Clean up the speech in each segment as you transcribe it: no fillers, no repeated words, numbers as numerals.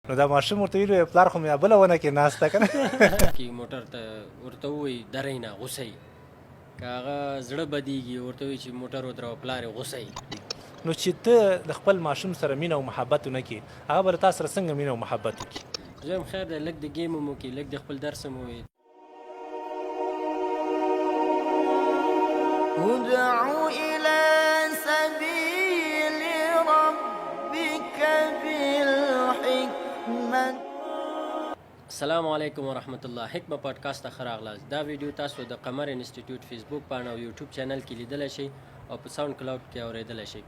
نو دا ماشوم ورته ویلو پلار خو مې بله ونه کې ناسته که نه کې موټر ته ورته ووایي درئ نه غوسه که هغه زړه بدیږي ورته وایي چې موټر ودروه پلار یې غوسه نو چې ته د خپل ماشوم سره مینه او محبت ونه کړې هغه به له تا سره څنګه مینه او محبت وکړي زه هم خیر دی لږ د ګیم هم وکړي لږ د خپل درس هم ووایي ادع إلى سبيل ربك بالحكمة. السلام علیکم ورحمت الله. حکمه پاډکاسټ ته ښه راغلاست. دا ویډیو تاسو د قمر انسټیټیوټ فیسبوک پاڼه او یوټیوب چینل کې لیدلی شئ او په ساوند کلاود کې اورېدلی شئ.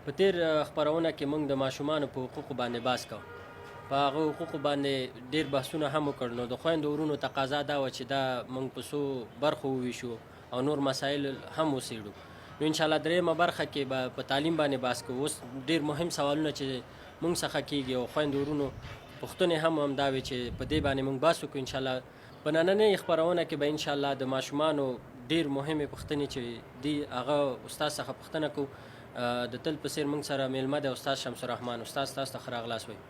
په تیر خپرونه کې موږ د ماشومانو په حقوقو باندې بحث کوو. په هغه حقوقو باندې ډېر بحثونه هم وکړ. نو د خویندو ورونو تقاضا دا وه چې دا موږ په څو برخو وویشو او نور مسایل هم وڅېړو. نو انشاءالله درېیمه برخه کې به په تعلیم باندې بحث کوو. اوس ډېر مهم سوالونه چې موږ څخه کېږي او خویندو ورونو پوښتنې هم همدا وې چې په دې باندې موږ بحث وکړو. انشاءالله په نننۍ خپرونه کې به انشاءالله د ماشومانو ډېر مهمې پوښتنې چې دي هغه استاد څخه پوښتنه کوو. د تل په څېر موږ سره میلمه دی استاد شمس الرحمن. استاد تاسو ته ښه راغلاست وایي.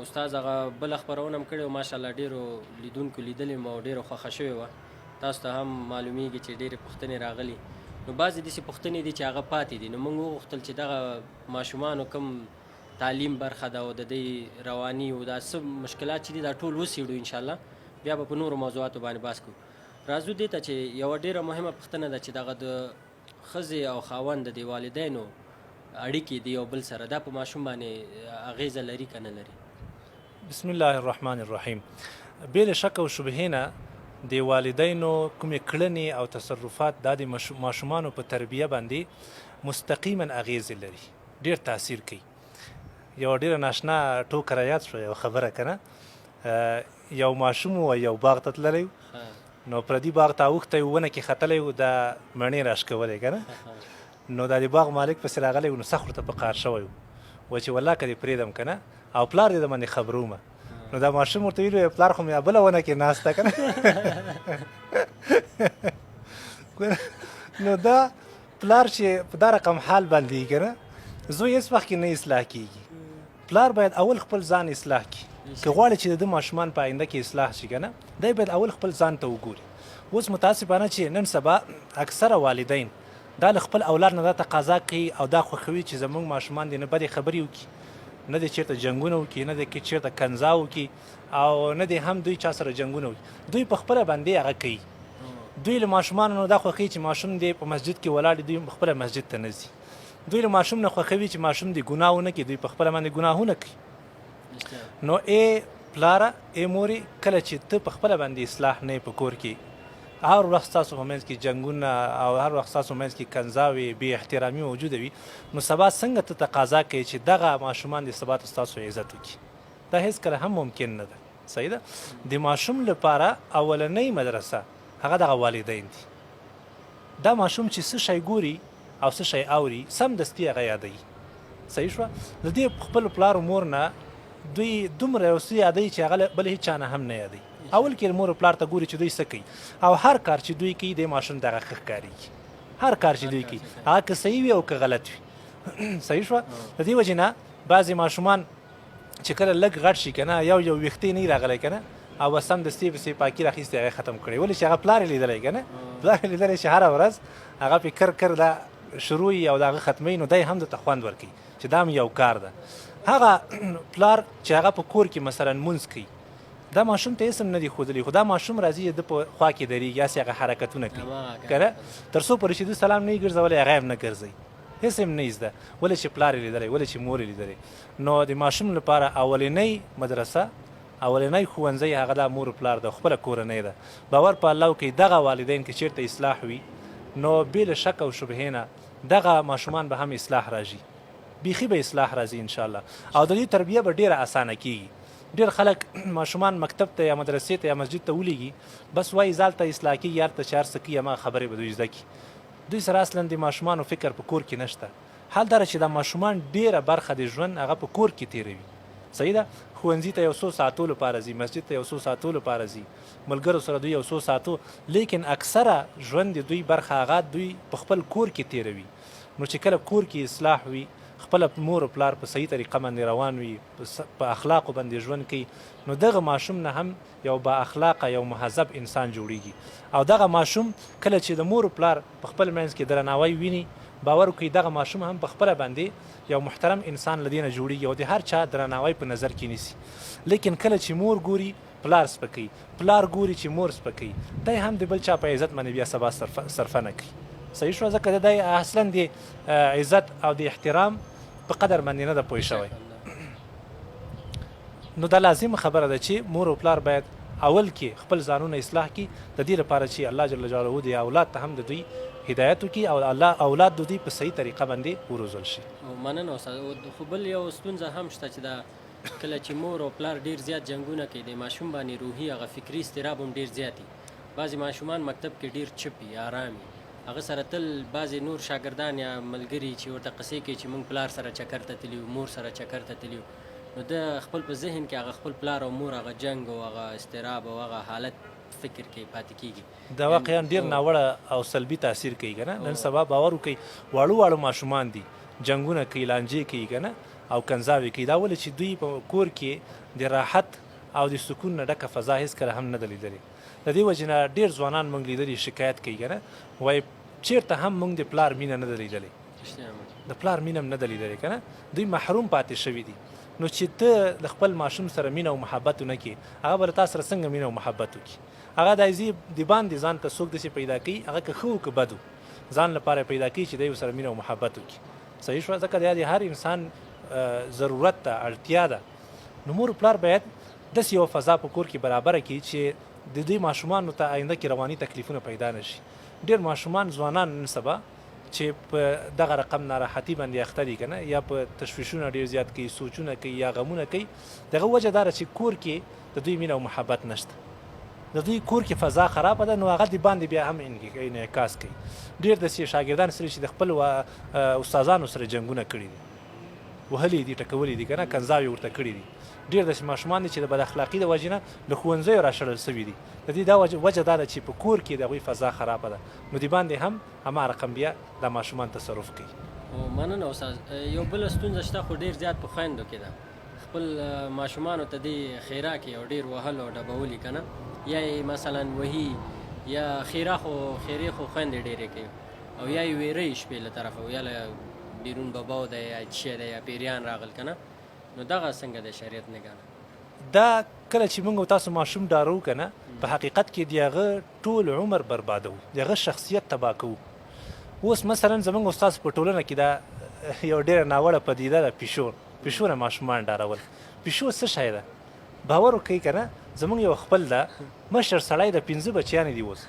استاد هغه بله خپرونه هم کړې وه ماشاءالله ډېرو لیدونکو لیدلې مو او ډېره خوښه شوې وه. تاسو ته هم معلومیږي چې ډېرې پوښتنې راغلي. نو بعضې داسې پوښتنې دي چې هغه پاتې دي. نو موږ وغوښتل چې دغه ماشومانو کوم تعلیم برخه ده او د دې رواني او دا څه مشکلات چې دي دا ټول وڅېړو انشاءالله. بیا به په نورو موضوعاتو باندې بحث کوو. راځو دې ته چې یوه ډېره مهمه پوښتنه ده چې دغه د ښځې او خاوند د دې والدینو اړیکې د یو بل سره دا په ماشوم باندې اغېزه لري که نه لري؟ بسم الله الرحمن الرحیم. بې له شک او شبهې نه د والدینو کومې کړنې او تصرفات دا د ماشومانو په تربیه باندې مستقیما اغېزې لري، ډېر تاثیر کوي. یو ډېره ناشنا ټوکه رایاد شوه یو خبره که نه. یو ماشوم و یو باغ ته تللی نو پردي باغ ته اوښتی و ونه کې ختلی و دا مڼې راښکولی که نه. نو دا د باغ مالک پسې راغلی و نو سخت ورته په قهر شوی و چې والله که دې پرېږدم که نه او پلار دې د باندې خبرومه. نو دا ماشوم ورته ویلو پلار خو مې بله ونه کې ناسته که نه نو دا پلار چې په دا رقم حال باندې وي که نه زوی هېڅ وخت کې نه اصلاح کېږي. پلار باید اول خپل ځان اصلاح کړي که غواړي چې د ده ماشومان په آینده کې اصلاح شي که نه دی باید اول خپل ځان ته وګوري. اوس متاسفانه چې نن سبا اکثره والدین دا له خپل اولاد نه دا تقاضا کوي او دا خوښوي چې زموږ ماشومان دې نه بدې خبرې وکړي، نه دې چېرته جنګونه وکړي، نه دې چېرته کنځا وکړي او نه دې هم دوی چا سره جنګونه وکړي. دوی په خپله باندې هغه کوي. دوی له ماشومانو نه دا خوښوي چې ماشوم دې په مسجد کې ولاړ دوی خپله مسجد ته نه ځي. دوی له ماشوم نه خوښوي چې ماشوم دې ګناه ونه کړي، دوی په خپله باندې ګناهونه کوي. نو ای پلاره ای مورې کله چې ته په خپله باندې اصلاح نه یې په کور کې هر وخت ستاسو په منځ کې جنګونه او هر وخت ستاسو منځ کې کنځاوې بې احترامي موجوده وي نو سبا څنګه ته تقاضا کوي چې دغه ماشومان دې سبا ته ستاسو عزت وکړي؟ دا هېڅکله هم ممکن نه ده. صحیح ده. د ماشوم لپاره اولنۍ مدرسه هغه دغه والدین دي. دا ماشوم چې څه شی ګوري او څه شی اوري سمدستي هغه یادوي. صحیح شوه. د دې خپل پلار و مور نه دوی دومره یو څه یادوي چې هغه بل هېڅ چا نه هم نه یادوي. اول کې مور پلار ته ګوري چې دوی څه کوي او هر کار چې دوی کوي د ماشوم دغه ښه ښکارېږي. هر کار چې دوی کوي هغه که صحیح وي او که غلط وي. صحیح شوه. د دې وجې نه بعضې ماشومان چې کله لږ غټ شي که نه یو ویښتې نه راغلی که نه او به سمدستي پسې پاکي راخیستې هغه ختم کړی ولې چې هغه پلار یې لیدلی که نه پلار یې لیدلی چې هره ورځ هغه پې کر دا شروع وي او د هغه ختموي نو دی هم درته خوند ورکوي چې دا هم یو کار ده. هغه پلار چې هغه په کور کې مثلا مونځ کوي دا ماشوم ته هېڅ هم نه دي ښودلي خو دا ماشوم راځي د په خوا کې درېږي هسې هغه حرکتونه کوي که نه تر څو پورې چې دوی سلام نه یې ګرځولی هغه هم نه ګرځوي هېڅ هم نه یې زده ولې چې پلار یې لیدلی ولې چې مور یې لیدلی. نو د ماشوم لپاره اولنۍ مدرسه اولنۍ ښوونځی هغه دا مور پلار ده خپله کورنۍ ده. باور په الله وکړئ دغه والدین که چېرته اصلاح وي نو بې له شک او شبهې نه دغه ماشومان به هم اصلاح راځي، بیخي به اصلاح راځي انشاءالله او د دې تربیه به ډېره اسانه کېږي. ډېر خلک ماشومان مکتب ته یا مدرسې ته یا مسجد ته ولیږي بس وایي ځال ته اصلاح کېږي هلته چې هر څه کوي هماغه خبرې به دوی زده کړي. دوی سره اصلا د ماشومانو فکر په کور کې نشته. حال دا چې دا ماشومان ډېره برخه د ژوند هغه په کور کې تېروي. صحیح ده. ښوونځي ته یو څو ساعتو لپاره ځي، مسجد ته یو څو ساعتو لپاره ځي، ملګرو سره دوی یو څو ساعتو، لیکن اکثره ژوند د دوی برخه هغه دوی په خپل کور کې تېروي. نو چې کله کور کې اصلاح وي خپل مور او پلار په صحیح طریقه باندې روان وي، په اخلاقو باندې ژوند کوي، نو دغه ماشوم نه هم یو با اخلاقه یو مهذب انسان جوړیږي. او دغه ماشوم کله چې د مور او پلار په خپل منځ کې درناوی ویني، باور کوي دغه ماشوم هم په خپله باندې یو محترم انسان له دې نه جوړیږي او د هر چا درناوی په نظر کې نیسي. لیکن کله چې مور ګوري پلار سپکوي، پلار ګوري چې مور سپکوي، دی هم د بل چا په عزت باندې بیا سبا صرفه نه کوي. صحیح شوه؟ ځکه د دی اصلا د عزت او د احترام په قدر باندې نه ده پوه شوی. نو دا لازم خبره ده چې مور او پلار باید اول کې خپل ځانونه اصلاح کړي، د دې لپاره چې الله جل جلاله د اولاد ته هم د دوی هدایت وکړي او الله اولاد د دوی په صحیح طریقه باندې وروزل شي. مننه استاد. خو بل یو ستونزه هم شته چې دا کله چې مور او پلار ډیر زیات جنګونه کوي، د ماشوم باندې روحي هغه فکري اضطراب هم ډیر زیات وي. بعضې ماشومان مکتب کې ډیر چپ وي، ارام وي، هغه سره تل بعضې نور شاګردان یا ملګري چې ورته قصې کوي چې موږ پلار سره چکر ته تللي مور سره چکر ته تللي، نو د خپل په ذهن کې هغه خپل پلار او مور هغه جنګ او هغه اضطراب او هغه حالت فکر کې پاتې کیږي. دا واقعا ډیر ناوړه او سلبي تاثیر کوي که نه. نن سبا باور وکړئ واړو واړو ماشومان دي جنګونه کوي، لانجې کوي که نه، او کنځاوې کوي. دا ولې چې دوی په کور کې د راحت او د سکون نه ډکه فضا هېڅکله هم نه ده لیدلې. د دې وجې نه ډېر ځوانان موږ لیدلي شکایت کوي که نه، وایي چېرته هم موږ د پلار مینه نه ده لیدلې، د پلار مینه هم نه ده لیدلې که نه، دوی محروم پاتې شوي دي. نو چې ته د خپل ماشوم سره مینه او محبت ونه کړې، هغه به له تا سره څنګه مینه او محبت وکړي؟ هغه دا ځي د باندې ځان ته څوک داسې پیدا کوي، هغه که ښه و که بد و، ځان لپاره پیدا کوي چې دی ورسره مینه او محبت وکړي. صحیح شوه؟ ځکه دا د هر انسان ضرورت ده، اړتیا ده. نو مور پلار باید داسې یوه فضا په کور کې برابره کړي چې د دوی ماشومانو ته آینده کې رواني تکلیفونه پیدا نه شي. ډېر ماشومان ځوانان نن سبا چې په دغه رقم ناراحتي باندې اخته دي که نه، یا په تشویشونه ډېر زیات کوي، سوچونه کوي یا غمونه کوي. دغه وجه دا ده چې کور کې د دوی مینه او محبت نشته، د دوی کور کې فضا خرابه ده، نو هغه د باندې بیا هم انعکاس کوي. ډېر داسې شاګردان سره چې د خپل استادانو سره جنګونه کړي دي، وهلي دي، ټکولي دي که نه، کنځاوې ورته کړي دي. ډېر داسې ماشومان دي چې د بد اخلاقي د وجې نه له ښوونځیو راشړل سوي دي. د دې دا وجه دا ده چې په کور کې د هغوی فضا خرابه ده، نو د باندې هم همه رقم بیا دا ماشومان تصرف کوي. مننه استاد. یو بله ستونزه شته خو ډېر زیات په خویندو کې ده، خپل ماشومانو ته دې خیرا کوي او ډېر وهل او ډبولي که نه، یا یې مثلا وهي یا خیرا خو خیرې خو خویندې ډېرې کوي، او یا یې ویروي شپې له طرفه، یا له بیرون باباو ده یا چی ده یا پیریان راغل که نه، نو دغه څنګه د شریعت نګاه دا کله چې موږ تاسو ماشوم ډارو که نه، په حقیقت کې د هغه ټول عمر بربادوو، د هغه شخصیت تباه کوو. اوس مثلا زموږ استاد په ټولنه کې دا یو ډېره ناوړه پدیده ده، پیشو نه ماشومان ډارول. پیشو څه شی ده؟ باور وکړئ که نه، زموږ یو خپل ده مشر سړی د 5 بچیانې دي، اوس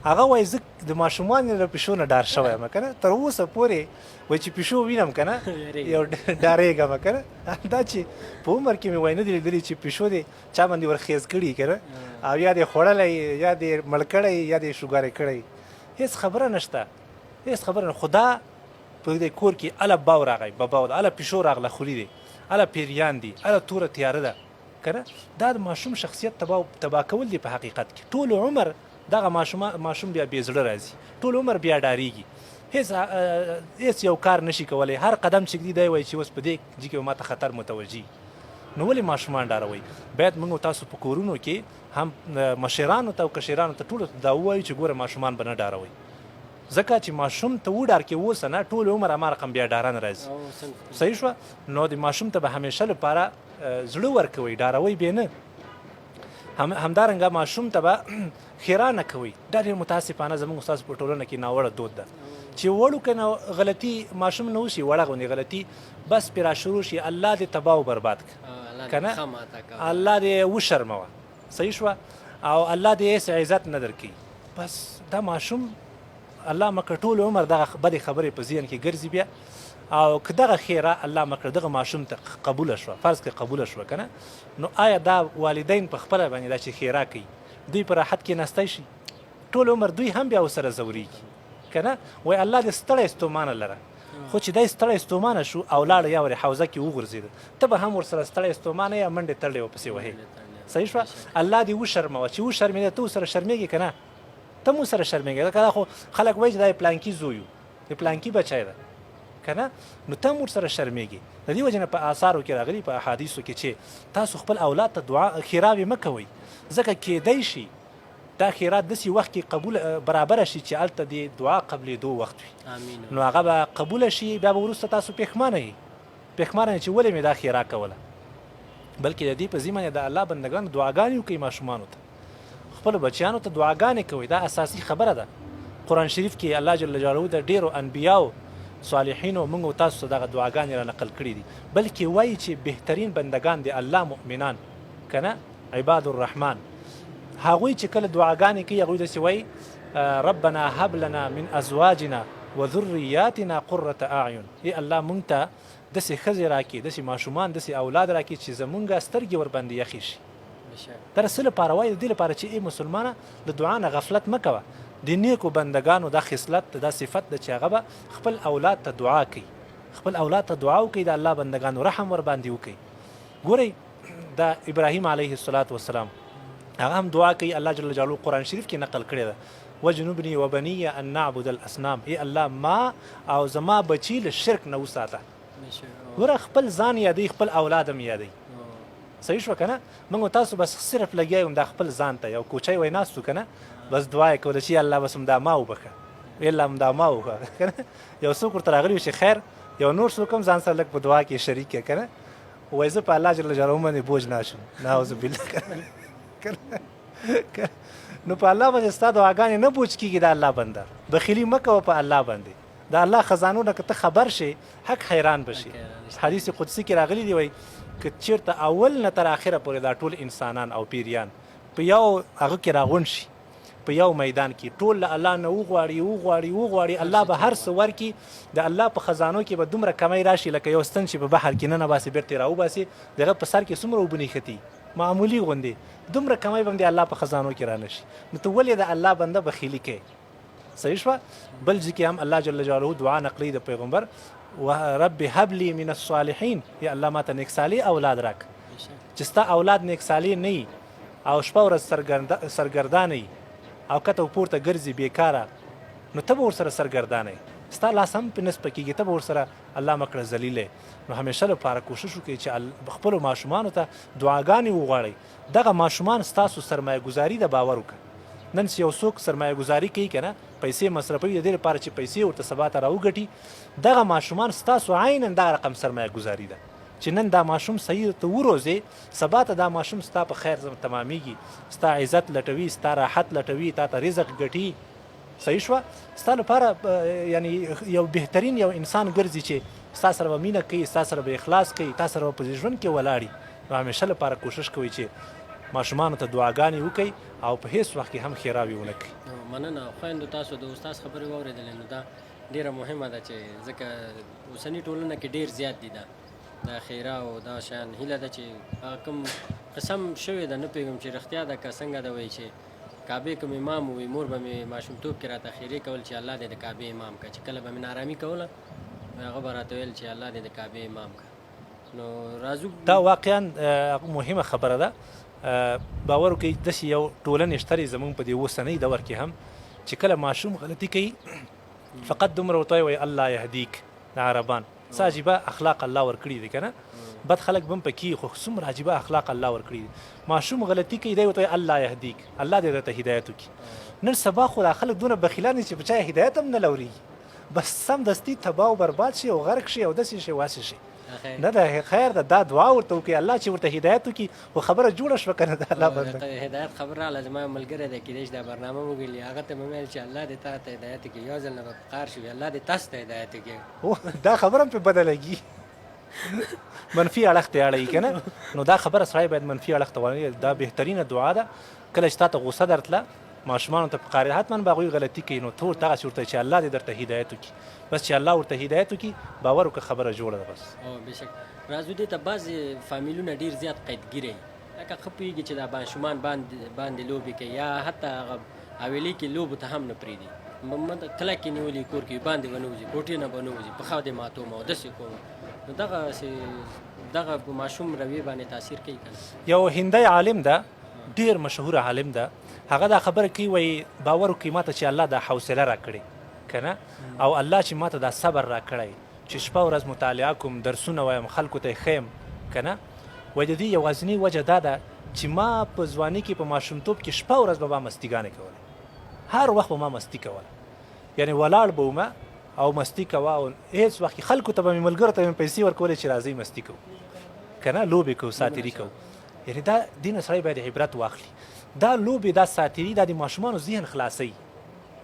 هغه وایي زه د ماشومان له پیشو نه ډار شوی یم که نه، تر اوسه پورې وایي چې پیشو وینم که نه یو ډارېږم که نه. دا چې په عمر کې مې وایي نه دي لیدلي چې پیشو دې چا باندې ورخیز کړي که نه، او یا دې خوړلی یا دې مړ کړی یا دې شوګارې کړی، هېڅ خبره نشته، هېڅ خبره نه. خو دا په دې کور کې اله باو راغی، بباو ده، اله پیشو راغله خوري دی، اله پیریان دي، اله توره تیاره ده که نه. دا د ماشوم شخصیت تباه کول دي په حقیقت کې. ټول عمر دغه ماشوم بیا بې زړه راځي، ټول عمر بیا ډارېږي، هېڅ یو کار نشي کولی. هر قدم چې ږدي دی وایي چې اوس په دې ځای کې به ماته خطر متوجي. نو ولې ماشومان ډاروئ؟ باید موږ تاسو په کورونو کې هم مشرانو ته او کشرانو ته ټولو ته دا ووایو چې ګوره ماشومان به نه ډاروئ، ځکه چې ماشوم ته وډار کې اوسه نه، ټول عمر همه رقم بیا ډاران راځي. صحیح شوه؟ نو د ماشوم ته به همیشه لپاره زړه ورکوئ، ډاروئ بې نه. همدارنګه ماشوم ته به خیرا نه کوئ. دا ډېر متاسفانه زموږ ستاسو په ټولنه کې ناوړه دود ده چې وړو که نه غلطي ماشوم نه وشي، وړه غوندې غلطي بس پرې راشروع شي، الله دې تباه و برباد کړه که نه، الله دې وشرموه. صحیح شوه؟ او الله دې هېڅ عزت نه درکوي. بس دا ماشوم الله مکړه ټول عمر دغه بدې خبرې په ذهن کې ګرځي بیا، او که دغه خیره الله مکړه دغه ماشوم ته قبوله شوه، فرض کړه قبوله شوه که نه، نو آیا دا والدین په خپله باندې دا چې خیره کوي دوی په راحت کې نستی شي؟ ټول عمر دوی هم بیا ورسره ځورېږي که نه. وایي الله دې ستړی ستومانه لره، خو چې دی ستړی ستومانه شو او لاړه یا ورې حوزه کې وغورځېده، ته به هم ورسره ستړی ستومانه یا منډې تړلې ورپسې وهې. صحیح شوه؟ الله دې وشرموه، چې وشرمېده ته ورسره شرمېږې که نه، ته هم ورسره شرمېږې. ځکه دا خو خلک وایي چې دا د پلانکي زوی و، د پلانکي بچی ده که نه نو ته هم ورسره شرمېږي. د دې وجې نه په آثارو کې راغلي په احادیثو کې چې تاسو خپل اولاد ته دعا ښېراوې مه کوئ، ځکه کیدی شي دا خیرات داسې وخت کې قبول برابره شي چې هلته د دعا قبلېدو وخت وي، امین. نو هغه به قبوله شي، بیا به وروسته تاسو پښېمانه یې چې ولې مې دا خیرا کوله. بلکې د دې په ذمه د الله بندګانو دعاګانې وکړئ، ماشومانو ته خپلو بچیانو ته دعاګانې کوئ، دا اساسي خبره ده. قرآن شریف کې الله جل جلاله د ډېرو انبیاو صالحینو موږ او تاسو ته دغه دعاګانې را نقل کړي دي، بلکې وایي چې بهترین بندګان د الله مؤمنان که نه عباد الرحمن، هغوی چې کله دعاګانې کوي هغوی داسې وایي ربنا هب لنا من ازواجنا وذریاتنا قرة اعین، ای الله موږ ته داسې ښځې راکړي، داسې ماشومان، داسې اولاد راکړي چې زمونږ سترګې ورباندې یخې شي. دا د څه لپاره وایي؟ د دې لپاره چې ای مسلمانه د دعا نه غفلت مه کوه. د نیکو بندګانو دا خصلت دا صفت ده چې هغه به خپل اولاد ته دعا کوي، خپل اولاد ته دعا وکړي، د الله بندګانو رحم ورباندې وکړي. ګورئ دا ابراهیم علیه السلام هغه هم دعا کوي، الله جل جلاله قرآن شریف کې نقل کړې ده وجنبني وبني ان نعبد الاصنام، ای الله ما او زما بچی له شرک نه وساته. ګوره خپل ځان یادوي، خپل اولاد هم یادوي. صحیح شوه که نه؟ موږ تاسو بس صرف لګیا یو دا خپل ځان ته یو کوچی وی ناست که نه، بس دعا یې کوله چې الله بس همدا ما وبخه، الله همدا ما وبخه که نه. یو څوک ورته راغلي وي چې خیر یو نور څوک هم ځان سره لږ په دعا کې شریک کړه که نه، وایي زه په الله جل جلاله باندې بوج نه شم، نعوذ بالله نو په الله باندې ستا دعاګانې نه بوج کېږي. د الله بنده بخیلي مه کوه په الله باندې، د الله خزانو نه که ته خبر شي حق حیران بشي. حدیث قدسي کې راغلی دی وایي که چېرته اول نه تر آخره پورې دا ټول انسانان او پیریان په یو هغه کې راغونډ شي، په یو میدان کې ټول له الله نه وغواړي، الله به هر څه ورکړي. د الله په خزانو کې به دومره کمی راشي لکه یو ستن چې په بحر کې ننباسي بیرته یې راوباسي، د هغه په سر کې څومره اوبه نښتي معمولي غوندې، دومره کمی به هم د الله په خزانو کې رانه شي. نو ته ولې د الله بنده بخیلي کوې؟ صحیح شوه؟ بل ځای کې هم الله جل جلاله دعا نقلی د پیغمبر رب هب لی من الصالحین، یا الله ما ته نیک صالح اولاد راک. چې ستا اولاد نیک صالح نه وي او شپه ورځ سرګردانه وي او کته پورته ګرځي بیکاره، نو ته به ورسره سرګردانه یې، ستا لاس هم پې نه سپکېږي، ته به ورسره الله مه کړه ذلیله. نو همیشه لپاره کوشش وکړئ چې خپلو ماشومانو ته دعاګانې وغواړئ. دغه ماشومان ستاسو سرمایه ګزاري د باور وکړه. نن یو څوک سرمایه ګزاري کوي که نه، پیسې مصرفوي د دې لپاره چې پیسې ورته سبا ته راوګټي، دغه ماشومان ستاسو عینا دغه رقم سرمایه ګزاري ده چې نن دا ماشوم صحیح ته وروزې، سبا ته دا ماشوم ستا په خیر تمامیږي، ستا عزت لټوي، ستا راحت لټوي، تا ته رزق ګټي. صحیح شوه؟ ستا لپاره یعنی یو بهترین یو انسان ګرځي چې ستا سره به مینه کوي، ستا سره به اخلاص کوي، تا سره به په ژوند کې ولاړي. نو همیشه لپاره کوشش کوئ چې ماشومانو ته دعاګانې وکړئ او په هیڅ وخت کې هم ښېراوې ونه کړئ. مننه خویندو، تاسو د استاد خبرې واورېدلې، نو دا ډېره مهمه ده چې ځکه اوسني ټولنه کې ډېر زیات دي دا خیره او دا شیان. هیله ده چې کوم قسم شوې ده نه پوهېږم چې رښتیا ده که څنګه ده، وایي چې کعبې کوم امام وي مور به مې ماشومتوب کې راته خیرې کول چې الله دې د کعبې امام کړه، چې کله به مې نارامي کوله هغه به راته ویل چې الله دې د کعبې امام کړه. نو راځو، دا واقعا مهمه خبره ده. باور وکړئ داسې یو ټولنې شته دي زموږ په دې اوسنۍ دور کې هم چې کله ماشوم غلطي کوي فقط دومره ورته وایي الله یهدیک. د عربان څه عجیبه اخلاق الله ورکړي دي که نه، بد خلک به هم پکې خو څومره عجیبه اخلاق الله ورکړي دي. ماشوم غلطي کوي دی ورته وایي الله یهدیک، الله دې درته هدایت وکړي. نن سبا خو دا خلک دونه بخیلان دي چې په چا هدایت هم نه لورېږي، بس سمدستي تباه او برباد شي او غرق شي او داسې شي واسې شي. نه ده خیر ده، دا دعا ورته وکړي الله چې ورته هدایت وکړي، خو خبره جوړه شوه که نه د الله بنده. هدایت خبر راغله، زما ملګری دی کېدای شي دا برنامه وګوري، هغه ته مې ویل چې الله دې تا ته هدایت وکړي. یو ځل نه به پکار شي الله دې تاسو ته هدایت وکړي. دا خبره هم پرې بده لګي، منفي اړخ ته اړوي که نه. نو دا خبره سړی باید منفي اړخ ته ونه، دا بهترینه دعا ده. کله چې تا ته غوسه درتله ماشومانو ته پکار ده حتما به هغوی غلطي کوي، نو ته ورته هغسې ورته چې الله دې درته هدایت وکړي، بس چې الله ورته هدایت وکړي باور وکړه خبره جوړه ده. بس بېشک راځو دې ته بعضې فامیلونه ډېر زیات قیدګیره وي، لکه ښه پوهېږي چې دا ماشومان باندې لوبې کوي یا حتی هغه حویلۍ کې لوبو ته هم نه پرېږدي، کلک یې نیولي کور کې باندې به نه وځي، کوټې نه به نه وځي، پښه دې ماتوم او داسې کوم. نو دغه ماشوم رویې باندې تاثیر کوي که نه. یو هندی عالم ده، ډېر مشهور عالم ده، هغه دا خبره کوي وایي باور وکړئ ما ته چې الله دا حوصله راکړې که نه، او الله چې ما ته دا صبر راکړی، چې شپه ورځ مطالعه کوم درسونه وایم خلکو ته یې ښیم که نه وایي د دې یوازینۍ وجه دا ده چې ما په ځواني کې په ماشومتوب کې شپه ورځ به ما مستیګانې کولې هر وخت به ما مستی کوله یعنې ولاړ به ومه او مستی کوه او هېڅ وخت کې خلکو ته به مې ملګرو ته مې پیسې ورکولې چې راځئ مستی کوو که نه لوبې کوو ساتیري کوو یعنې دا دې نه سړی باید عبرت واخلي دا لوبې دا ساتیري دا د ماشومانو ذهن خلاصوي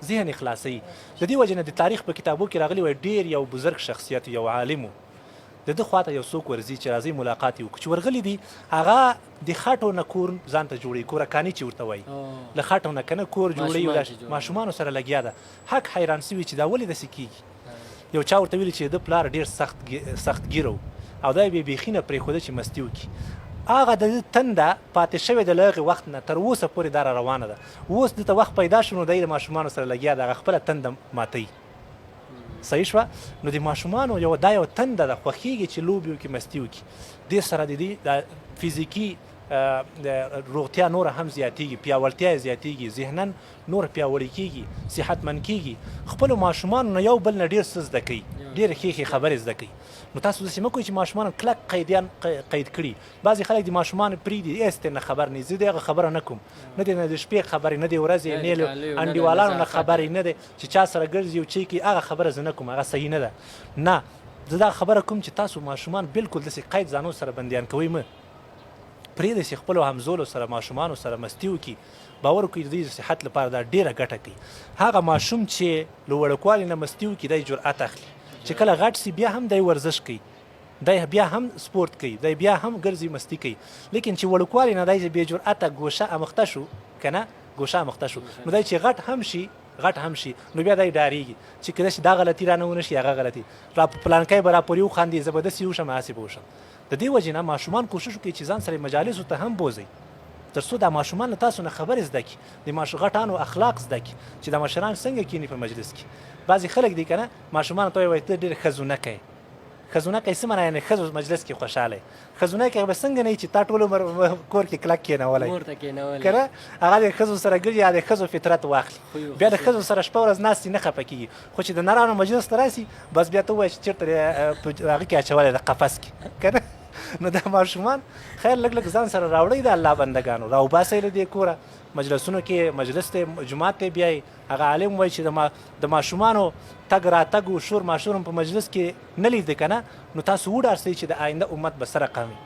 ذهن یې خلاصوي د دې وجې نه د تاریخ په کتابو کې راغلي وای ډېر یو بزرګ شخصیت یو عالم و د ده خواته یو څوک ورځي چې راځي ملاقات یې وکړو چې ورغلي دي هغه د خټو نه کور ځان ته جوړوي کورکاني چې ورته وایي له خټو نه که نه کور جوړوي ماشومانو سره لګیا ده حق حیران سوي چې دا ولې داسې کېږي یو چا ورته ویلي چې د پلار ډېر سختګیره و او دا یې بیخي نه پرېښوده چې مستي وکړي هغه د ده تنده پاتې شوې د له هغې وخت نه تر اوسه پورې دا را روانه ده اوس دته وخت پیدا شو نو دی د ماشومانو سره لګیا ده هغه خپله تنده ماتوي صحیح شوه نو د ماشومانو دا یو تنده ده خوښېږي چې لوبې وکړي مستي وکړي دې سره د دې د فزیکي روغتیا نوره هم زیاتېږي پیاوړتیا یې زیاتېږي ذهنا نور پیاوړی کېږي صحتمند کېږي خپلو ماشومانو نه یو بل نه ډېر څه زده کوي ډېرې ښې ښې خبرې زده کوي نو تاسو داسې مه کوئ چې ماشومان کلک قیدیان قید کړي بعضې خلک د ماشومان پرېږدي هېڅ ترې نه خبر نه زه د هغه خبره نه کوم نه دی نه د شپې خبرې نه د ورځې نه له انډیوالانو نه خبرې نه دی چې چا سره ګرځي او چی کوي هغه خبره زه نه کوم هغه صحیح نه ده نه زه دا خبره کوم چې تاسو ماشومان بالکل داسې قید ځانو سره بندیان کوئ مه پرېږدئ چې خپلو همزولو سره ماشومانو سره مستي وکړي باور وکړئ د دوی د صحت لپاره دا ډېره ګټه کوي هغه ماشوم چې له وړوکوالي نه مستي وکړي دی جرأت اخلي چې کله غټ سي بیا هم دی ورزش کوي دی بیا هم سپورت کوي دی بیا هم ګرځي مستی کوي لیکن چې وړوکوالي نه دی بې جرأته ګوشه امخته شو که نه ګوشه امخته شو نو دی چې غټ هم شي نو بیا دی ډارېږي چې کله چې دا غلطي رانه ونه شي هغه غلطي پلانکی به راپورې وخاندي زه به داسې وشم هسې به وشم د دې وجې نه ماشومان کوشش وکړي چې ځان سره مجالسو ته هم بوځئ تر څو دا ماشومان له تاسو نه خبرې زده کړي د غټانو اخلاق زده کړي چې دا مشران څنګه کینی په مجلس کې بعضې خلک دی که نه ماشومانو ته وایي ته ډېر ښځونکی ښځونکی څه معنا یعنې ښځو مجلس کې خوشحاله یې ښځونکی به څنګه نه وي چې تا ټول عمر کور کې کلک کېنولی که نه هغه د ښځو سره ګرځي یا د ښځو فطرت واخلي بیا د ښځو سره شپه ورځ ناستې نه خفه کېږي خو چې د نرانو مجلس ته راسي بس بیا ته ووایه چې چېرته په هغه کې اچولی د قفس کې که نه نو دا ماشومان خیر لږ لږ ځان سره راوړئ د الله بندګانو راوباسئ له دې کوره مجلسونو کې مجلس ته جومات ته بیایي هغه عالم وایي چې د ماشومانو تګ راتګ و شور ماشور په مجلس کې نه لیدې که نه نو تاسو وډارسئ چې د آینده امت به سره قامي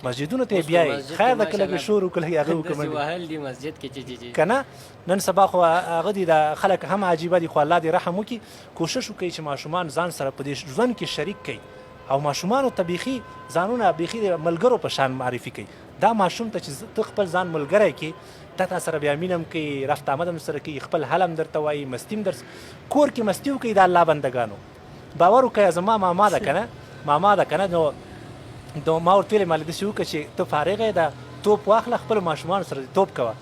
مسجدونو ته بیایي خیر ده که لږ شور وکړي هغه وکړي که نه نن سبا خو هغه دي د خلک هم عجیبه دي خو الله دې رحم وکړي کوشش وکړئ چې ماشومان ځان سره په دې ژوند کې شریک کړي او ماشومانو ته بیخي ځانونه بیخي د ملګرو په شان معرفي کوي دا ماشوم ته چې ته خپل ځان ملګری کې تا سره بیا مینه هم کوي رفت آمد هم سره کوي خپل حل هم درته وایي مستی هم کور کې مستی وکړي د الله بندګانو باور وکړئ زما ماما ده که نه نو ما ورته ویلې ما له داسې وکړه چې ته فارغه یې د توپ واخله خپلو ماشومانو سره توپ کوه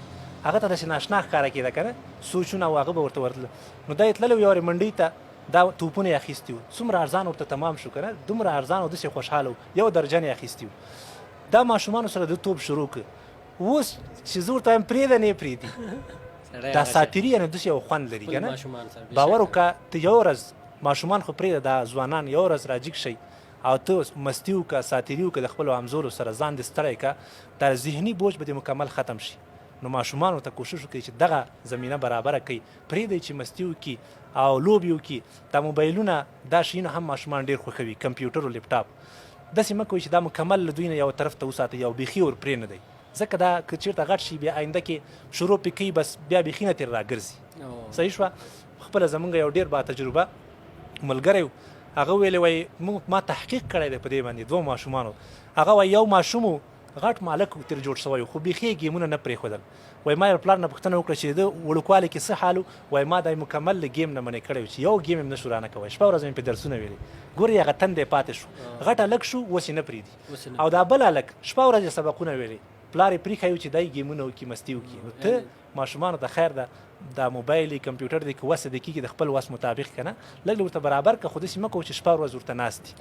هغه ته داسې ناشنا ښکاره کېده که نه سوچونه او هغه به ورته ورتله نو دا یې تللی و یوارې منډۍ ته دا توپونه یې اخیستي وو څومره ارزان ورته تمام شو که نه دومره ارزان او داسې خوشحاله و یو درجن یې اخیستي وو دا ماشومانو سره د توپ شروع کړ اوس چې زه ورته وایم پرېږده نه یې پرېږدي دا ساتیري یعنې داسې یو خوند لري که نه باور وکړه ته یو ورځ ماشومان خو پرېږده دا ځوانان یو ورځ راجګ شئ او ته مستی وکړه ساتیري وکړه د خپلو همزولو سره ځان دې ستړی کړه دا ذهني بوج به دې مکمل ختم شي نو ماشومانو ته کوشش وکړئ چې دغه زمینه برابره کړئ پرېږدئ چې مستی وکړي او لوبې وکړي دا موبایلونه دا شیونه هم ماشومان ډېر خوښوي کمپیوټر او لیپټاپ داسې مه کوئ چې دا مکمل له دوی نه یو طرف ته وساتئ او بیخي ور پرې نه دی ځکه دا که چېرته غټ شي بیا آینده کې شروع پې کوي بس بیا بیخي نه ترې راګرځي صحیح شوه خپله زمونږ یو ډېر با تجربه ملګری و هغه ویلې وایي ما تحقیق کړی دی په دې باندې دوه ماشومانو هغه وایي یو ماشوم و غټ مالک ترې جوړ شوی خو بیخي گیمونه نه پرېښودل وایي ما یې پلار نه پوښتنه وکړه چې د وړوکوالي کې څه حال وایي ما دا مکمل له گیم نه منې کړی و چې یو گیم هم نشو رانه کوی شپه ورځ مې پې درسونه ویلي ګورې هغه تندی پاتې شو غټ هلک شو اوس یې نه پرېږدي او دا بل هلک شپه ورځ یې سبقونه ویلي پلار یې پرېښی چې دی ګیمونه وکړي مستي وکړي نو ته ماشومانو ته خیر ده دا موبایل کمپیوټر دی که وس دی کېږي د خپل وس مطابق که نه لږ ورته برابر که خو داسې مه کوو چې شپه ورځ ورته ناست دي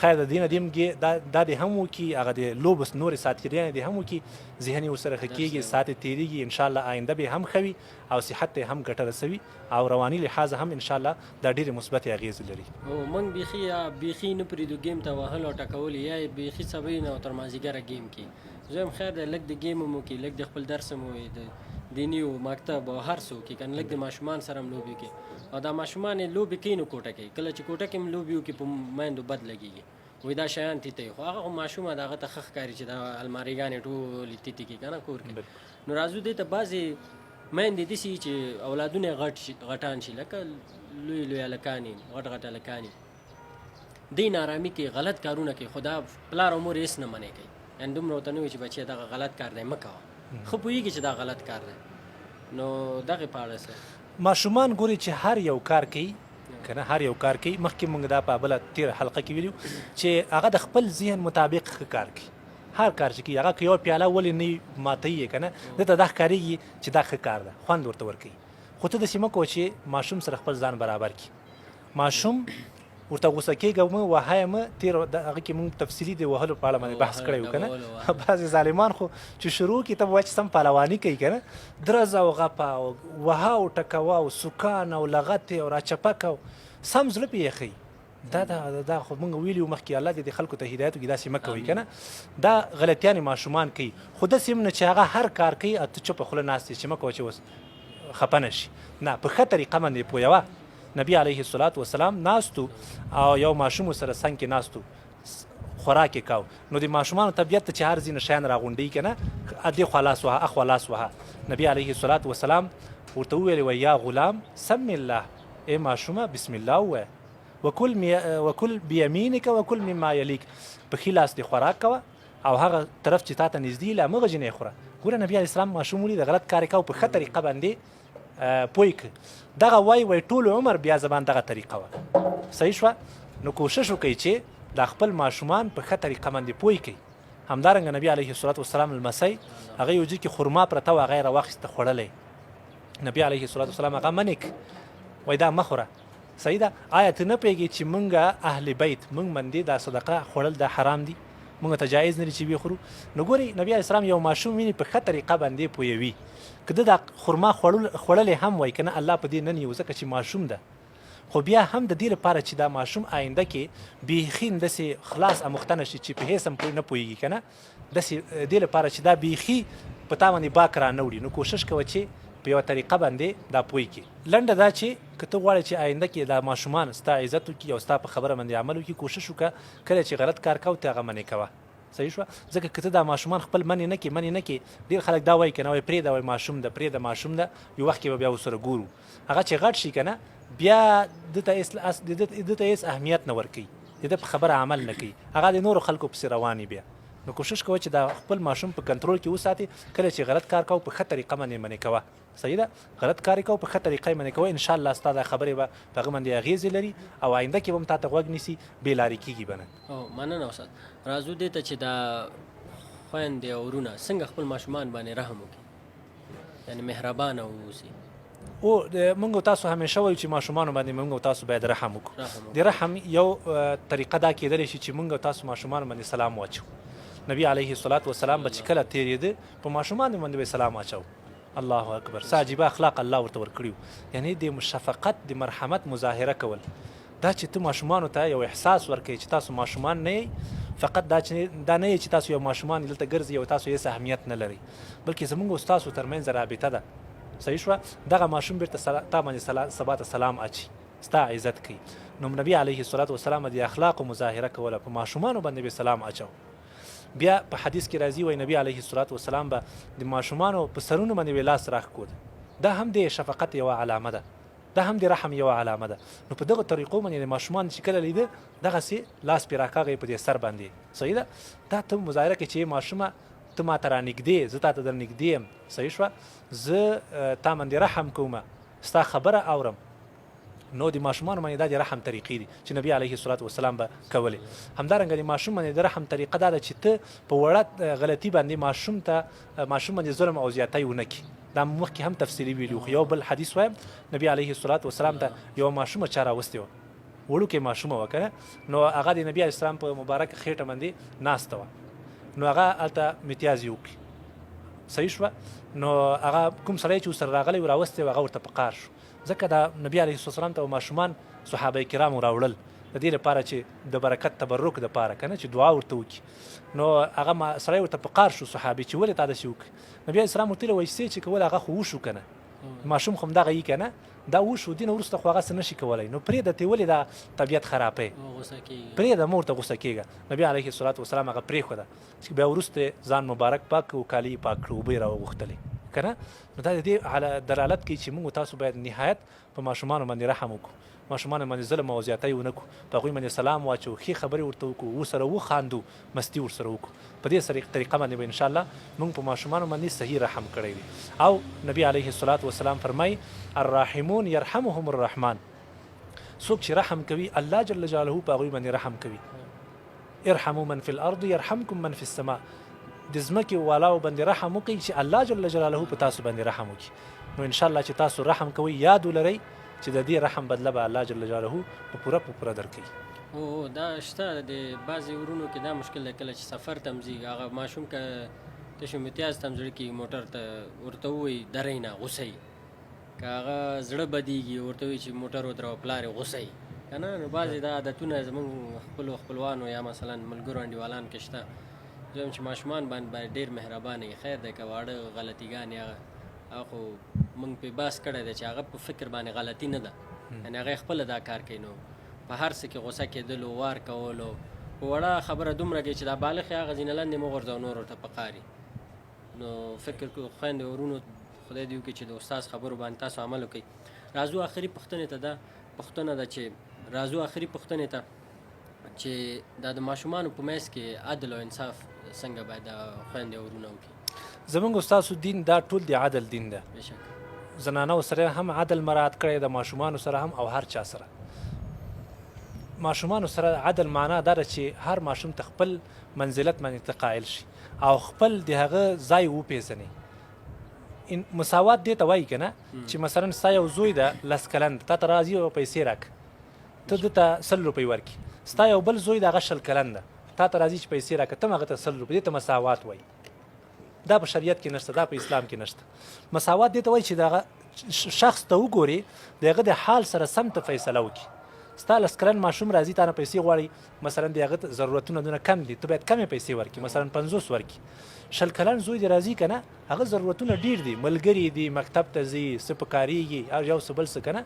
خیر د دې نه دې دا دې هم وکړي هغه د لوبو نورې ساتګریانې دې هم وکړي ذهن یې ورسره ښه کېږي ساعت یې تېرېږي انشاءالله آینده به هم ښه وي او صحت ته هم ګټه رسوي او رواني لحاظ هم انشاءالله دا ډېرې مثبتې اغېزې لري موږ بیخي نه پرېږدو ګیم ته وهل او ټکول یا یې بیخي سبا نه تر مازدیګره گیم کې زه هم خیر دی لږ د ګیم هم وکړي لږ د خپل درس هم ووایي د دیني او مکتب او هر څه وکړي که نه لږ د ماشومان سره هم لوبې وکړي او دا ماشومان یې لوبې کوي نو کوټه کوي کله چې کوټه کې هم لوبې وکړي په میندو بد لګېږي وایي دا شیان تیته وي خو هغه خو ماشومه د هغه ته ښه ښکاري چې دا الماریګانې ټولې تیتې کړي که نه کور کې نو راځو دې ته بعضې میندې داسې چې اولادونه یې غټان شي لکه لوی لوی هلکانې غټ هلکانې دې نارامي کې غلط کارونه کوي خو دا پلار او مور هېڅ نه منې کوي یعنې دومره ورته نه وي چې بچیه دغه غلط کار دی مه کوه ښه پوهېږي چې دا غلط کار دی نو دغې په اړه څه ماشومان ګوري چې هر یو کار کوي که نه هر یو کار کوي مخکې موږ دا په بله تېره حلقه کې ویلي چې هغه د خپل ذهن مطابق ښه کار کوي هر کار چې کوي هغه که یو پیاله ولې نه ماتوي یې که نه ده ته دا ښکارېږي چې دا ښه کار ده خوند ورته ورکوي خو ته داسې مه کوه چې ماشوم سره خپل ځان برابر کړي ماشوم ورته غوسه کېږه مه وهه یې مه تېر هغه کې موږ تفصیلي د وهلو په اړه باندې بحث کړی و که نه بعضې ظالمان خو چې شروع کړي ته به وایي چې سم پهلواني کوي که نه درز او غپه او وهه او ټکوه او سکان او لغتې او راچپک او سم زړه پې یې ښیي دا خو موږ ویلي وو مخکې الله دې د خلکو ته هدایت وکړي داسې مه کوئ که نه دا غلطیانې ماشومان کوي خو داسې هم نه چې هغه هر کار کوي او ته چوپه خوله ناست یې چې مه کوه چې اوس خفه نه شي نه په ښه طریقه باندې پوهوه نبی علیه الصلاة والسلام ناستو او یو ماشوم سره څنګ کې ناستو خوراک یې کاو نو د ماشومانو طبیعت ته چې هر ځینې شیان راغونډوي که نه دې خوا لاس وهه اخوا لاس وهه نبی علیه الصلاة والسلام ورته وویلې وایي یا غلام سم الله ای ماشومه بسم الله ووایه وکل بیمینک وکل مما یلیک په ښي لاس دې خوراک کوه او هغه طرف چې تا ته نږدې له همغه جنې خوره ګوره نبي علیه السلام ماشوم ولي د غلط کار یې کوه په ښه طریقه باندې پوی که دغه وای ټول عمر بیا زبان دغه طریقه وه صحیح شوه نو کوشش وکړئ چې دا خپل ماشومان په ښه طریقه باندې پوی کړئ همدارنګه نبي علیه الصلاة والسلام لمسی هغه یو ځای کې خرما پرته وه هغه یې راواخیسته خوړلی نبي علیه الصلاة والسلام هغه منع کړ وایي دا مه خوره صحیح ده آیا ته نه پوهېږې چې موږ اهل بیت موږ باندې دا صدقه خوړل دا حرام دي موږ ته جایز نه دي چې ویې خورو نو ګورئ نبي علیه السلام یو ماشوم ویني په ښه طریقه باندې پوهوي که ده دا خرما خوړلی هم وایي که نه الله په دې نه نیو ځکه چې ماشوم ده خو بیا هم د دې لپاره چې دا ماشوم آینده کې بیخي داسې خلاص اموخته نه شي چې په هېڅ هم نه پوهېږي که نه داسې دې لپاره چې دا بیخي په تا باندې باک را نه وړي نو کوشش کوه چې په یوه طریقه باندې دا پوه کړي لنډه دا چې که ته غواړې چې آینده کې دا ماشومان ستا عزت وکړي او ستا په خبره باندې عمل وکړي کوشش وکړه کله چې غلط کار کوو ته هغه منې کوه صحیح شوه ځکه که ته دا ماشومان خپل منې نه کړي ډېر خلک دا وایي که نه وایي پرېږده وایي ماشوم ده پرېږده ماشوم ده یو وخت کې به بیا ورسره ګورو هغه چې غټ شي که نه بیا ده ته هېڅ اهمیت نه ورکوي د ده په خبره عمل نه کوي هغه د نورو خلکو پسې روان بیا نو کوشش کوه چې دا خپل ماشوم په کنټرول کې وساتي کله چې غلط کار کوو په ښه طریقه باندې منې کوه صحیح ده غلط کار کوو په ښه طریقه یې منې کوه انشاءالله ستا دا خبرې به په هغه باندې اغېزې لري او آینده کې به هم تا ته غوږ نیسي بې لارې کېږي به نه مننه استاد راځو دې ته چې دا خویندې او ورونه څنګه خپل ماشومان باندې رحم وکړي یعنې مهربانه واوسي موږ او تاسو همیشه وایو چې ماشومانو باندې موږ او تاسو باید رحم وکړو د رحم یو طریقه دا کېدلی شي چې موږ او تاسو ماشومانو باندې سلام واچو نبی علیه الصلاة والسلام به چې کله تېرېده په ماشومانو باندې به سلام اچو الله اکبر څه عجیبه اخلاق الله ورته ورکړي یعنی د شفقت د مرحمت مظاهره کول دا چې ته ماشومانو ته یو احساس ورکوي چې تاسو ماشومان نه یئ فقط دا نه یئ چې تاسو یو ماشومان دلته ګرځي او تاسو هېڅ اهمیت نه لرئ بلکې زموږ او ستاسو ترمنځ رابطه ده صحیح شوه دغه ماشوم بیرته تا باندې سبا ته سلام اچي ستا عزت کوي نو نبي علیه الصلاة والسلام د اخلاقو مظاهره کوله په ماشومانو باندې به سلام اچو بیا په حدیث کې راځي وایي نبي علیه الصلاة والسلام به د ماشومانو په سرونو باندې به لاس راښکود دا هم د شفقت یوه علامه ده دا هم د رحم یوه علامه ده نو په دغه طریقو باندې د ماشومان چې کله لیده دغسې لاس پرې راکاږئ په دې سر باندې صحیح ده دا ته مظاهره کوي چې ماشومه ته ما ته رانږدې زه تا ته در نږدې یم صحیح شوه زه تا باندې رحم کوم ستا خبره اورم نو د ماشومانو باندې دا د رحم طریقې دي چې نبي علیه الصلاة والسلام به کولې. همدارنګه د ماشوم باندې د رحم طریقه دا ده چې ته په وړه غلطي باندې ماشوم باندې ظلم او زیاتی ونه کړي. دا مخکې هم تفصیلي ویلي. خو یو بل حدیث وایم نبي علیه الصلاة والسلام ته یوه ماشومه چا راوستې وه، وړوکې ماشومه وه که نه، نو هغه د نبي علیه السلام په مبارک خېټه باندې ناسته وه، نو هغه هلته متیازې وکړي. صحیح شوه. نو هغه کوم سړی چې ورسره راغلی و راوستی و هغه ورته په قار شو، ځکه دا نبي علیه السلام ته ماشومان صحابه کرامو راوړل د دې لپاره چې د برکت تبرک دپاره که نه چې دعا ورته وکړي. نو هغه سړی ورته په قار شو صحابي چې ولې تا داسې وکړي. نبي علیه السلام ورته ویل چې کول هغه خو وشو که نه، ماشوم خو همدغه یي که نه، دا وشو دې نه وروسته خو هغه څه نشي کولی، نو پرېږده ترې ولې دا طبیعت خرابوې، پرېږده مه ورته غوسه کېږه. نبي علیه الصلاة والسلام هغه پرېښوده چې بیا وروسته ځان مبارک پاک کړو، کالي یې پاک کړو، اوبه یې راوغوښتلې که نه. نو دا د دې دلالت کوي چې موږ تاسو باید نهایت په ماشومانو باندې رحم وکړو، ماشومانو باندې ظلم او زیاتی ونه کړو، په هغوی باندې سلام واچو، ښې خبرې ورته وکړو، ورسره وخاندو، مستي ورسره وکړو. په دې طریقه باندې به انشاءالله موږ په ماشومانو باندې صحیح رحم کړی وي. او نبي علیه الصلاة والسلام فرمایي الراحمون یرحمهم الرحمن، څوک چې رحم کوي الله جل جلاله په هغوی باندې رحم کوي. ارحموا من فی الارض یرحمکم من فی السماء، د ځمکې والاو باندې رحم وکړئ چې الله جل جلاله په تاسو باندې رحم وکړي. نو انشاءالله چې تاسو رحم کوئ یاد ولرئ چې د دې رحم بدله به الله جل جلاله په پوره درکوي. او دا شته د بعضې ورونو کې دا مشکل دی کله چې سفر ته ځي هغه ماشوم که تشه امتیاز ته هم زړه کېږي موټر ته ورته ووایي درئ نه غوسه یي، که هغه زړه بدېږي ورته وایي چې موټر ودروه پلار یې غوسه یي که نه. نو بعضې دا عادتونه زموږ خپلو خپلوانو یا مثلا ملګرو انډیوالان کې شته. دویم چې ماشومان باندې ډېر مهربانه وي، خیر دی که واړه غلطیګانې هغه خو موږ پرې بحث کړی دی چې هغه په فکر باندې غلطي نه ده، یعنې هغه خپله دا کار کوي. نو په هر څه کې غوسه کېدلو، وار کولو، په وړه خبره دومره کوي چې دا بالغ یې هغه ځینې لاندې مه غورځوه نور ورته په قاري. نو فکر کوو خویندې ورونو خدای دې وکړي چې د استاد خبرو باندې تاسو عمل وکړئ. راځو آخري پوښتنې ته، دا پوښتنه ده چې راځو آخري پوښتنې ته چې دا د ماشومانو په منځ کې عدل او انصاف څنګه باید خویندې ورونه وکړي. زموږ ستاسو دین دا ټول د عدل دین ده. بېشکه زنانو سره هم عدل مراعات کړی د ماشومانو سره هم او هر چا سره. ماشومانو سره عدل معنا دا ده چې هر ماشوم ته خپل منزلت باندې ته قایل شي او خپل د هغه ځای وپېژني. مساوات دې ته وایي که نه چې مثلا ستا یو زوی ده 10 کلن تا ته راځي او پیسې راکړه، ته ده ته 100 روپۍ ورکړي. ستا یو بل زوی ده هغه 20 کلن ده تا ته راځي چې پیسې راکړه، ته هم هغه ته 100 روپۍ، دې ته مساوات وایي. دا په شریعت کې نشته، دا په اسلام کې نشته. مساوات دې ته وایي چې دغه شخص ته وګوري د هغه د حال سره سم ته فیصله وکړي. ستا 10 کلن ماشوم راځي تا نه پیسې غواړي، مثلا د هغه ضرورتونه دونه کم دي، ته باید کمې پیسې ورکړي، مثلا 50 ورکړي. 20 کلن زوی دې راځي که نه هغه ضرورتونه ډېر دي، ملګري دي، مکتب ته ځي، څه په کارېږي او یو څه بل څه که نه،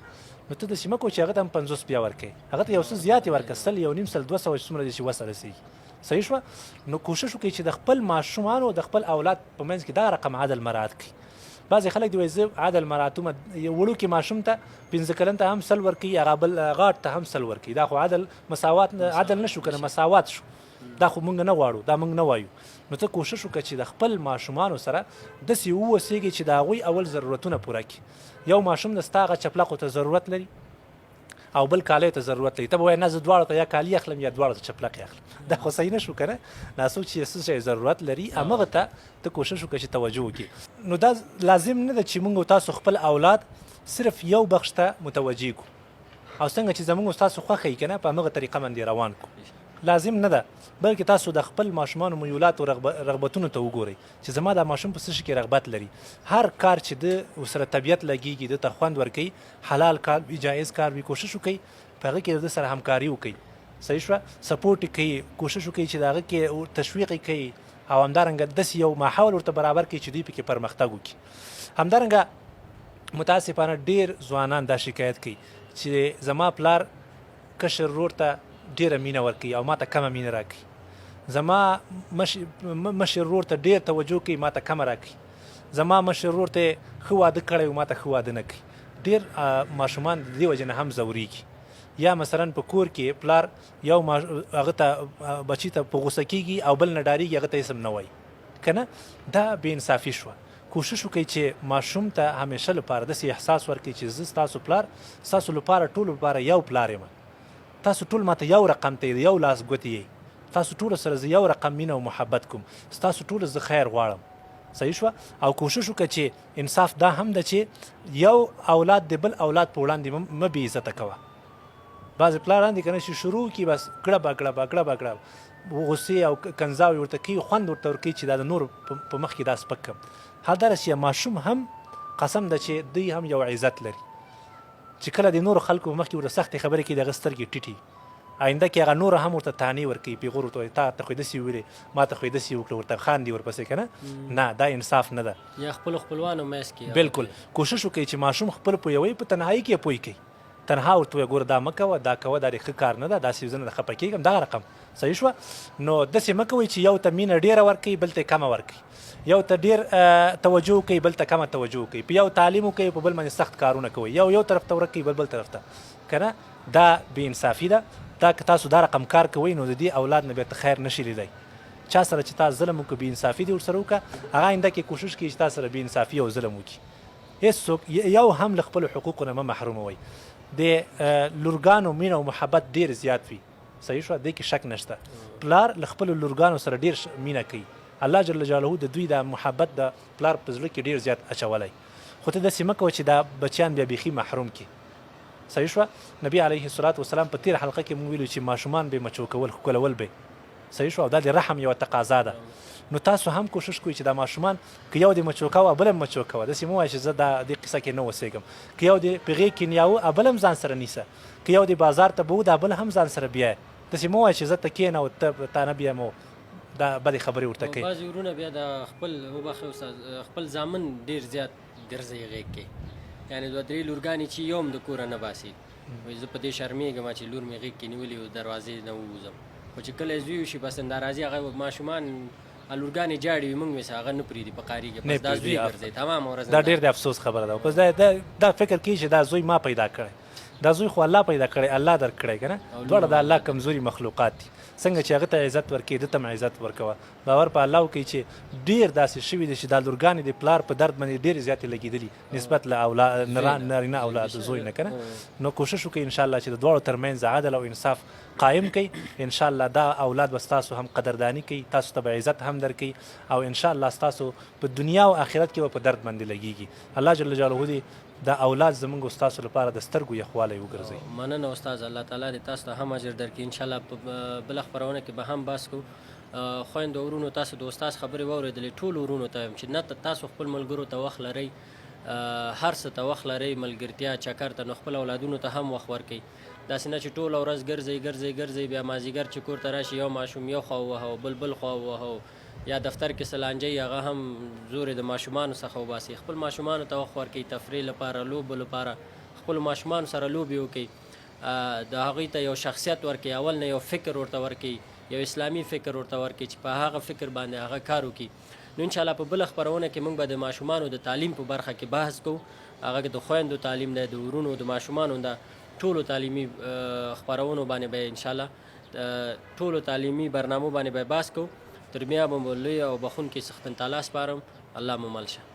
نو ته داسې مه کوه چې هغه ته هم 50 بیا ورکوې، هغه ته یو څه زیات یې ورکړه، 100 1.5 100 200 چې څومره دې چې وسه رسېږي. صحیح شوه. نو کوشش وکړئ چې د خپل ماشومانو د خپل اولاد په منځ کې دا رقم عدل مراعات کړي. بعضې خلک دي وایي زه عدل مراعاتومه، وړوکي ماشوم ته 5 کلن ته هم 100 ورکوي، هغه بل غاټ ته هم 100 ورکوي. دا خو عدل مساوات عدل نه شو که نه، مساوات شو. دا خو موږ نه غواړو، دا موږ نه وایو. نو ته کوشش وکړه چې د خپل ماشومانو سره داسې واوسېږي چې د هغوی اول ضرورتونه پوره کړي. یو ماشوم د ستا هغه چپلقو ته ضرورت لري او بل کالیو ته ضرورت لري، ته به وایې نه زه دواړو ته یا کالي اخلم یا دواړو ته چپلقې اخلم. دا خو صحیح نه شو که نه. ناسوک چې څه شی ضرورت لري همغه ته ته کوشش وکړه چې توجه وکړي. نو دا لازم نه ده چې موږ تاسو خپل اولاد صرف یو بخش ته متوجه کړو او څنګه چې زموږ ستاسو خوښه یي که نه په همغه طریقه باندې روان کړو. لازم نه ده، بلکې تاسو د خپل ماشومانو میولات او رغبتونو ته وګورئ چې زما دا ماشوم په څه شي کې رغبت لري. هر کار چې د ورسره طبیعت لګېږي د ته خوند ورکوي، حلال کار وي، جایز کار وي، کوشش وکړئ په هغه کې د سره همکاري وکړئ. صحیح شوه. سپورټ یې کوي، کوشش وکړئ چې د هغه کې تشویق یې کوي او همدارنګه داسې یو ماحول ورته برابر کړئ چې دوی پکې پرمختګ وکړي. همدارنګه متاسفانه ډېر ځوانان دا شکایت کوي چې زما پلار کشر ورور ته ډېره مینه ورکوي او ما ته کمه مینه راکوي، زما مشر ورور ته ډېر توجه کوي ما ته کمه راکوي، زما مشر ورور ته ښه واده کړی و ما ته ښه واده نه کوي. ډېر ماشومان د دې وجې نه هم ځورېږي. یا مثلا په کور کې پلار یو هغه ته بچي ته په غوسه کېږي او بل نه ډارېږي، هغه ته اسم نه وایي که نه. دا بې انصافي شوه. کوشش وکړئ چې ماشوم ته همیشه لپاره داسې احساس ورکړئ چې زه ستاسو پلار ستاسو لپاره ټولو لپاره یو پلار یم تاسو ټول ماته یو رقم ته یو لاس ګوتې یئ تاسو ټولو سره زه یو رقم مینه او محبت کوم ستاسو ټولو زه خیر غواړم صحیح شوه او کوشش وکړه چې انصاف دا هم ده چې یو اولاد د بل اولاد په وړاندې مه بې عزته کوه بعضې پلاران دي که نه چې شروع کړي بس ګړبه غصې او کنځاوې ورته کوي خوند ورته ورکوي چې دا د نورو په مخ کې دا سپک کړم حال دا چې ماشوم هم قسم ده چې دوی هم یو عزت لري چې کله د نورو خلکو په مخ کې ورته سختې خبرې کوي د هغه سترګې ټیټي آینده کې هغه نور هم ورته تانې ورکوي پیغور ورته وایي تا ته خو یې داسې ویلې ما ته خو یې داسې وکړه ورته خاندي ورپسې که نه نه دا انصاف نه ده یا خپلو خپلوانو منځ کې بالکل کوشش وکړئ چې ماشوم خپل پویوي په تنهایي کې پوی کوي تنها ورته وایي ګوره دا مه کوه دا کوه دا ښه کار نه ده داسې زه نه خفه کېږم دغه رقم صحیح شوه نو داسې مه کوئ چې یو ته مینه ډېره ورکوئ بل ته یې کمه ورکوئ یو ته ډېر توجه کوي بل ته کمه توجه کوي په یو تعلیم کوي په بل باندې سخت کارونه کوي یو طرف ته ورکوي بل طرف ته که نه دا بې انصافي ده دا که تاسو دا رقم کار کوئ نو د دې اولاد نه بیا ته خیر نشي لیدی چا سره چې تا ظلم وکړه بې انصافي دې ورسره وکړه هغه آینده کې کوشش کوي چې تا سره بې انصافي او ظلم وکړي هېڅوک یو هم له خپلو حقوقو نه مه محروموئ د لورګانو مینه او محبت ډېر زیات وي صحیح شوه دې کې شک نشته پلار له خپلو لورګانو سره ډېر مینه کوي الله جل جلاله د دوی د محبت د پلار په زړه کې ډېر زیات اچولی خو ته داسې مه کوه چې دا بچیان بیا بیخي محروم کړي صحیح شوه نبی علیه الصلاة والسلام په تېره حلقه کې موږ ویلو چې ماشومان به مچو کول ښکلول به صحیح شوه او دا د رحم یوه تقاضا ده نو تاسو هم کوشش کوئ چې دا ماشومان که یو دې مچو کوه بل هم مچو کوه داسې مه وایه چې زه دا دې قصه کې نه اوسېږم که یو دې په غېږ کې نیاوه بل هم ځان سره نیسه که یو دې بازار ته به دا بل هم ځان سره بیایه داسې مه وایه چې زه ته کښېنه او تا نه بیایم او دا بدې خبرې ورته کوي بعضې ورونه بیا د خپل وبخښه استاد خپل زامن ډېر زیات ګرځوي غېږ کې یعنې دوه درې لورګانې چې یو هم د کوره نه باسي وایي زه په دې شرمېږم چې لور مې غېږ کې نیولې و دروازې نه ووځم خو چې کله زوی وشي بس همدا راځي هغه ماشومان لورګانې جاړې وي موږ ویسه هغه نه پرېږدي په قاریږي بس دا زوی ګرځوي تمام ورځ دا ډېر د افسوس خبره ده بس دا فکر کوي چې دا زوی ما پیدا کړی دا زوی خو الله پیدا کړی الله در کړی که نه دواړه د الله کمزوري مخلوقات دي څنګه چې هغه ته عزت ورکوي ده ته هم عزت ورکوه باور په الله وکړئ چې ډېر داسې شوي دي چې دا لورګانې د پلار په درد باندې ډېرې زیاتې لګېدلي نسبت له نارینه اولاد زوی نه که نه نو کوشش وکړئ انشاءالله چې د دواړو ترمنځ عدل او انصاف قایم کړئ انشاءالله دا اولاد به ستاسو هم قدرداني کوي تاسو ته به عزت هم درکوي او انشاءالله ستاسو په دنیا او آخرت کې به په درد باندې لګېږي الله جل جلاله دې دا اولاد زموږ ستاسو لپاره د سترګو یخوالی وګرځوي مننه استاد الله تعالی دې تاسو ته هم اجر درکړي انشاءالله په بله خپرونه کې به هم بحث کوو خویندو ورونو تاسو د استاد خبرې واورېدلې ټولو ورونو ته وایم چې نه تاسو خپل ملګرو ته وخت لرئ هر څه ته وخت لرئ ملګرتیا چکر ته نو خپل اولادونو ته هم وخت ورکئ داسې نه چې ټوله ورځ ګرځئ بیا مازدیګر چې کور ته راشي یو ماشوم یو خوا ووهه بل خوا ووهه یا دفتر کې سلانجۍ هغه هم زورې د ماشومانو څخه وباسي خپل ماشومانو ته وخت ورکوي تفریح لپاره لوبو لپاره خپلو ماشومانو سره لوبې وکړي د هغوی ته یو شخصیت ورکړي اول نه یو فکر ورته ورکړي یو اسلامي فکر ورته ورکړي چې په هغه فکر باندې هغه کار وکړي نو انشاءالله په بله خپرونه کې موږ به د ماشومانو د تعلیم په برخه کې بحث کوو هغه د خویندو تعلیم دی د ورونو د ماشومانو د ټولو تعلیمي خپرونو باندې به انشاءالله ټولو تعلیمي برنامو باندې به بحث کوو تر بیا به مو لوی او بخونکي سختن تعالی سپارم الله مو مل شه